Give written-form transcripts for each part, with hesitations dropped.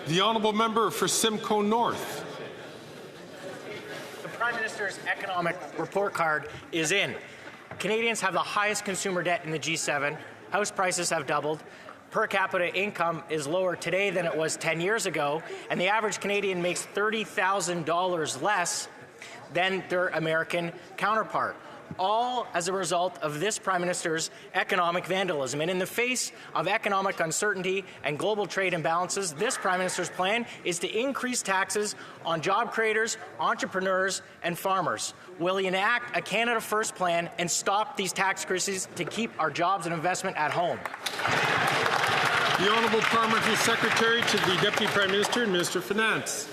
The honourable member for Simcoe North. The Prime Minister's economic report card is in. Canadians have the highest consumer debt in the G7. House prices have doubled. Per capita income is lower today than it was 10 years ago, and the average Canadian makes $30,000 less than their American counterpart, all as a result of this Prime Minister's economic vandalism. And in the face of economic uncertainty and global trade imbalances, this Prime Minister's plan is to increase taxes on job creators, entrepreneurs, and farmers. Will he enact a Canada First plan and stop these tax increases to keep our jobs and investment at home? The Honourable Parliamentary Secretary to the Deputy Prime Minister and Minister of Finance.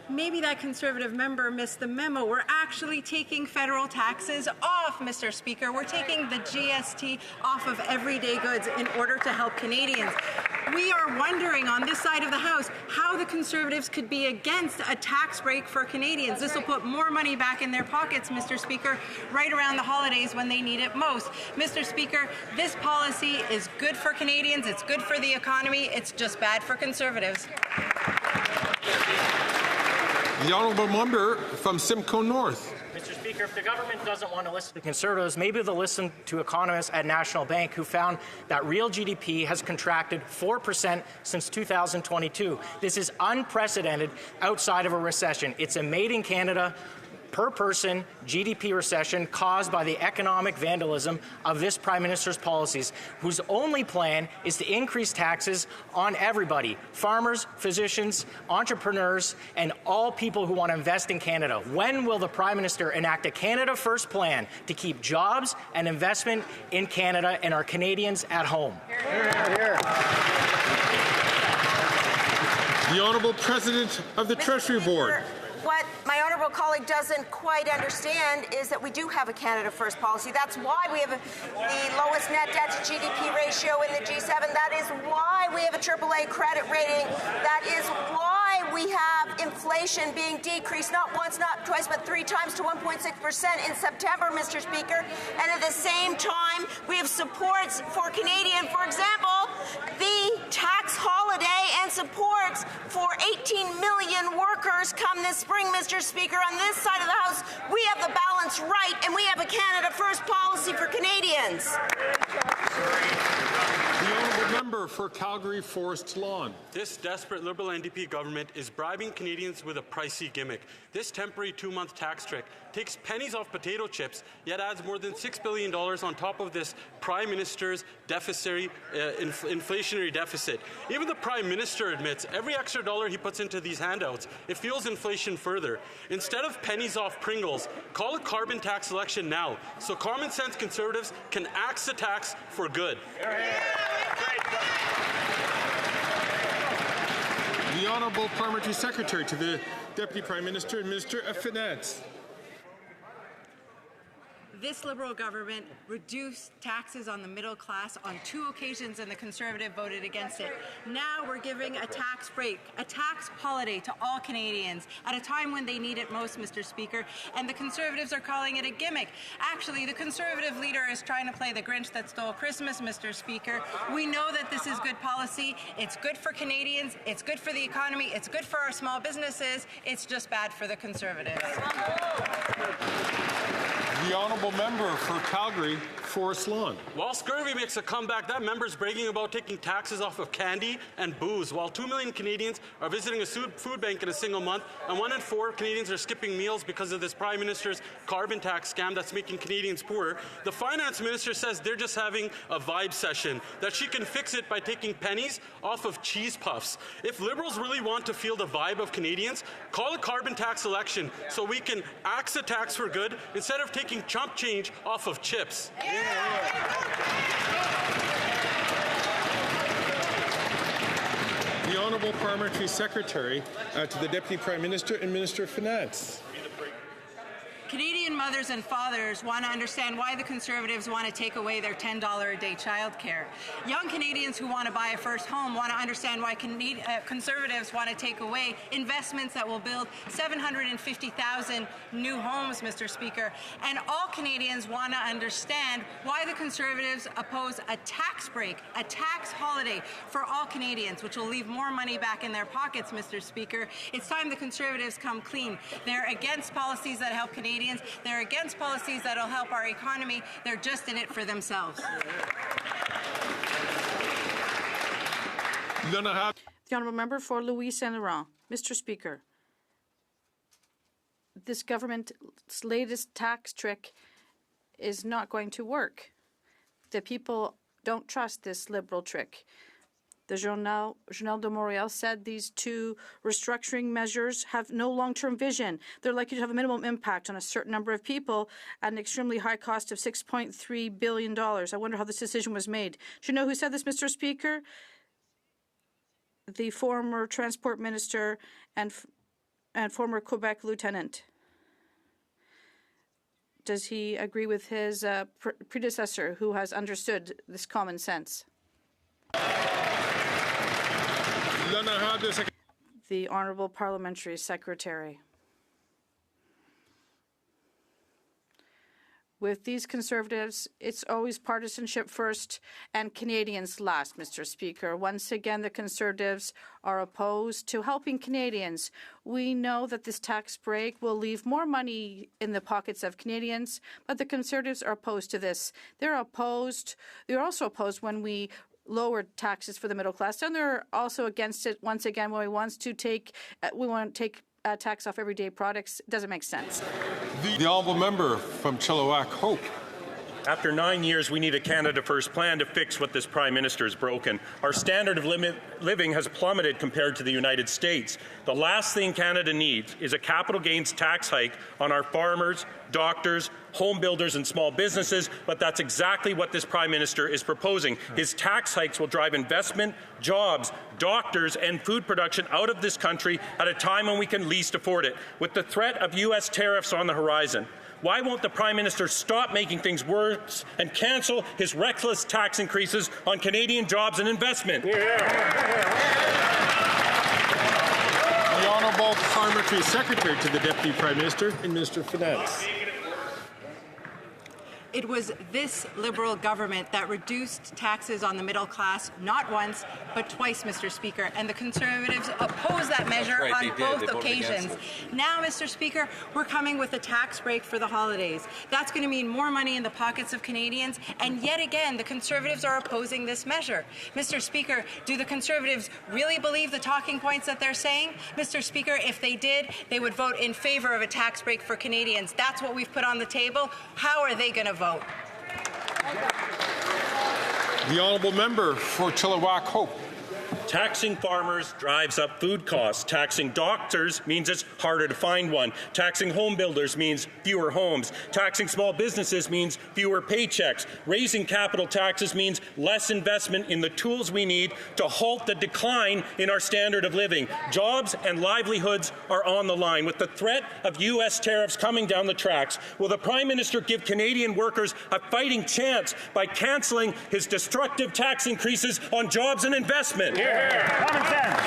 Maybe that Conservative member missed the memo. We're actually taking federal taxes off, Mr. Speaker. We're taking the GST off of everyday goods in order to help Canadians. We are wondering on this side of the House how the Conservatives could be against a tax break for Canadians. This will put more money back in their pockets, Mr. Speaker, right around the holidays when they need it most. Mr. Speaker, this policy is good for Canadians. It's good for the economy. It's just bad for Conservatives. The honourable member from Simcoe North. Mr. Speaker, if the government doesn't want to listen to Conservatives, maybe they'll listen to economists at National Bank who found that real GDP has contracted 4% since 2022. This is unprecedented outside of a recession. It's a made-in-Canada, per-person GDP recession caused by the economic vandalism of this Prime Minister's policies, whose only plan is to increase taxes on everybody, farmers, physicians, entrepreneurs, and all people who want to invest in Canada. When will the Prime Minister enact a Canada First plan to keep jobs and investment in Canada and our Canadians at home? Hear, hear. The Honourable President of the Treasury Board. What my honourable colleague doesn't quite understand is that we do have a Canada First policy. That's why we have the lowest net debt to GDP ratio in the G7. That is why we have a AAA credit rating. That is why we have inflation being decreased not once, not twice, but 3 times to 1.6% in September, Mr. Speaker. And at the same time, we have supports for Canadian, for example, the tax holiday and supports for 18 million workers come this spring, Mr. Speaker. On this side of the House, we have the balance right, and we have a Canada First policy for Canadians. The honourable member for Calgary Forest Lawn. This desperate Liberal-NDP government is bribing Canadians with a pricey gimmick. This temporary 2-month tax trick takes pennies off potato chips, yet adds more than $6 billion on top of this Prime Minister's inflationary deficit. Even the Prime Minister admits every extra dollar he puts into these handouts, it fuels inflation further. Instead of pennies off Pringles, call a carbon tax election now, so common sense Conservatives can axe the tax for good. The Honourable Parliamentary Secretary to the Deputy Prime Minister and Minister of Finance. This Liberal government reduced taxes on the middle class on 2 occasions, and the Conservative voted against it. Now we're giving a tax break, a tax holiday to all Canadians at a time when they need it most, Mr. Speaker, and the Conservatives are calling it a gimmick. Actually, the Conservative leader is trying to play the Grinch that stole Christmas, Mr. Speaker. We know that this is good policy. It's good for Canadians. It's good for the economy. It's good for our small businesses. It's just bad for the Conservatives. The honourable member for Calgary Forest Lawn. While scurvy makes a comeback, that member's bragging about taking taxes off of candy and booze, while 2 million Canadians are visiting a food bank in a single month, and 1 in 4 Canadians are skipping meals because of this Prime Minister's carbon tax scam that's making Canadians poorer. The Finance Minister says they're just having a vibe session, that she can fix it by taking pennies off of cheese puffs. If Liberals really want to feel the vibe of Canadians, call a carbon tax election so we can axe the tax for good instead of taking chump change off of chips. The Honourable Parliamentary Secretary to the Deputy Prime Minister and Minister of Finance. Canadian mothers and fathers want to understand why the Conservatives want to take away their $10 a day childcare. Young Canadians who want to buy a first home want to understand why Conservatives want to take away investments that will build 750,000 new homes, Mr. Speaker. And all Canadians want to understand why the Conservatives oppose a tax break, a tax holiday for all Canadians, which will leave more money back in their pockets, Mr. Speaker. It's time the Conservatives come clean. They're against policies that help Canadians. They're against policies that will help our economy. They're just in it for themselves. The honourable member for Louis Saint Laurent. Mr. Speaker, this government's latest tax trick is not going to work. The people don't trust this Liberal trick. The Journal de Montréal said these two restructuring measures have no long-term vision. They're likely to have a minimum impact on a certain number of people at an extremely high cost of $6.3 billion. I wonder how this decision was made. Do you know who said this, Mr. Speaker? The former transport minister and former Quebec lieutenant. Does he agree with his predecessor who has understood this common sense? The Honourable Parliamentary Secretary. With these Conservatives, it's always partisanship first and Canadians last, Mr. Speaker. Once again, the Conservatives are opposed to helping Canadians. We know that this tax break will leave more money in the pockets of Canadians, but the Conservatives are opposed to this. They're also opposed when we lowered taxes for the middle class, and they're also against it once again when we want to take tax off everyday products. It doesn't make sense. The honourable member from Chilliwack Hope. After 9 years, we need a Canada First plan to fix what this Prime Minister has broken. Our standard of living has plummeted compared to the United States. The last thing Canada needs is a capital gains tax hike on our farmers, doctors, home builders and small businesses, but that's exactly what this Prime Minister is proposing. His tax hikes will drive investment, jobs, doctors and food production out of this country at a time when we can least afford it. With the threat of U.S. tariffs on the horizon, why won't the Prime Minister stop making things worse and cancel his reckless tax increases on Canadian jobs and investment? The Honourable Parliamentary Secretary to the Deputy Prime Minister and Minister of Finance. It was this Liberal government that reduced taxes on the middle class not once, but twice, Mr. Speaker, and the Conservatives opposed that measure on both occasions. Now, Mr. Speaker, we're coming with a tax break for the holidays. That's going to mean more money in the pockets of Canadians, and yet again, the Conservatives are opposing this measure. Mr. Speaker, do the Conservatives really believe the talking points that they're saying? Mr. Speaker, if they did, they would vote in favour of a tax break for Canadians. That's what we've put on the table. How are they going to vote? The honourable member for Chilliwack Hope. Taxing farmers drives up food costs. Taxing doctors means it's harder to find one. Taxing home builders means fewer homes. Taxing small businesses means fewer paychecks. Raising capital taxes means less investment in the tools we need to halt the decline in our standard of living. Jobs and livelihoods are on the line. With the threat of U.S. tariffs coming down the tracks, will the Prime Minister give Canadian workers a fighting chance by cancelling his destructive tax increases on jobs and investment? Common sense.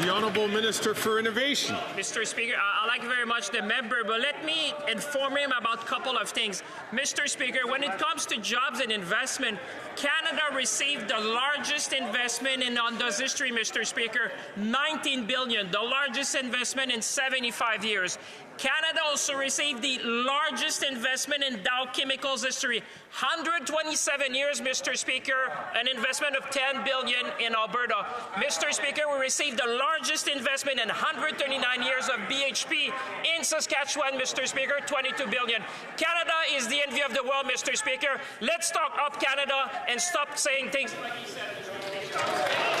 The Honourable Minister for Innovation. Mr. Speaker, I like very much the member, but let me inform him about a couple of things. Mr. Speaker, when it comes to jobs and investment, Canada received the largest investment in Onda's history, Mr. Speaker, $19 billion, the largest investment in 75 years. Canada also received the largest investment in Dow Chemicals history, 127 years, Mr. Speaker, an investment of $10 billion in Alberta. Mr. Speaker, we received the largest investment in 139 years of BHP in Saskatchewan, Mr. Speaker, $22 billion. Canada is the envy of the world, Mr. Speaker. Let's talk up Canada and stop saying things like you said.